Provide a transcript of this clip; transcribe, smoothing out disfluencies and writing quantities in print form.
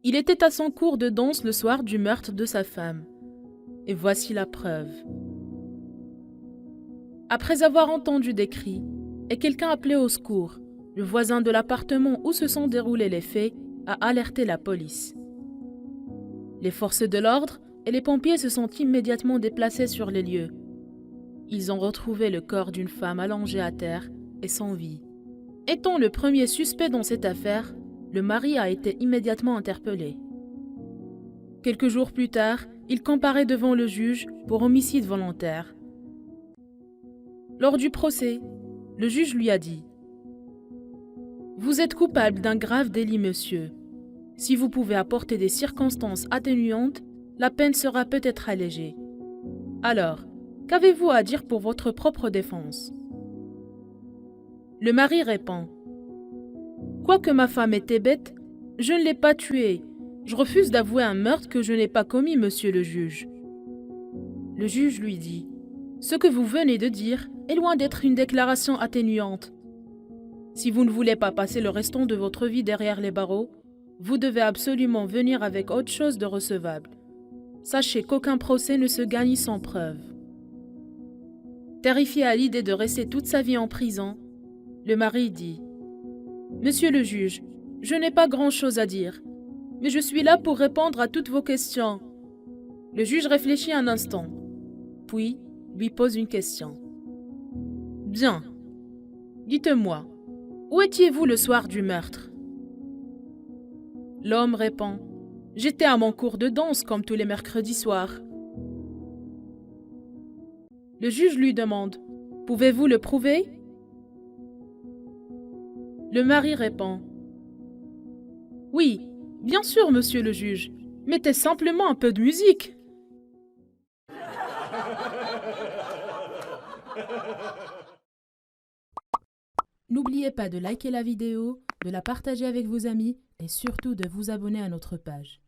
Il était à son cours de danse le soir du meurtre de sa femme. Et voici la preuve. Après avoir entendu des cris et quelqu'un appelé au secours, le voisin de l'appartement où se sont déroulés les faits a alerté la police. Les forces de l'ordre et les pompiers se sont immédiatement déplacés sur les lieux. Ils ont retrouvé le corps d'une femme allongée à terre et sans vie. Étant le premier suspect dans cette affaire, le mari a été immédiatement interpellé. Quelques jours plus tard, il comparaît devant le juge pour homicide volontaire. Lors du procès, le juge lui a dit « Vous êtes coupable d'un grave délit, monsieur. Si vous pouvez apporter des circonstances atténuantes, la peine sera peut-être allégée. Alors, qu'avez-vous à dire pour votre propre défense ?» Le mari répond « Quoique ma femme était bête, je ne l'ai pas tuée. Je refuse d'avouer un meurtre que je n'ai pas commis, monsieur le juge. » Le juge lui dit « Ce que vous venez de dire est loin d'être une déclaration atténuante. Si vous ne voulez pas passer le restant de votre vie derrière les barreaux, vous devez absolument venir avec autre chose de recevable. Sachez qu'aucun procès ne se gagne sans preuve. » Terrifié à l'idée de rester toute sa vie en prison, le mari dit « Monsieur le juge, je n'ai pas grand-chose à dire, mais je suis là pour répondre à toutes vos questions. » Le juge réfléchit un instant, puis lui pose une question. « Bien, dites-moi, où étiez-vous le soir du meurtre ?» L'homme répond « J'étais à mon cours de danse comme tous les mercredis soirs. » Le juge lui demande « Pouvez-vous le prouver ?» Le mari répond « Oui, bien sûr, monsieur le juge. Mettez simplement un peu de musique. » N'oubliez pas de liker la vidéo, de la partager avec vos amis et surtout de vous abonner à notre page.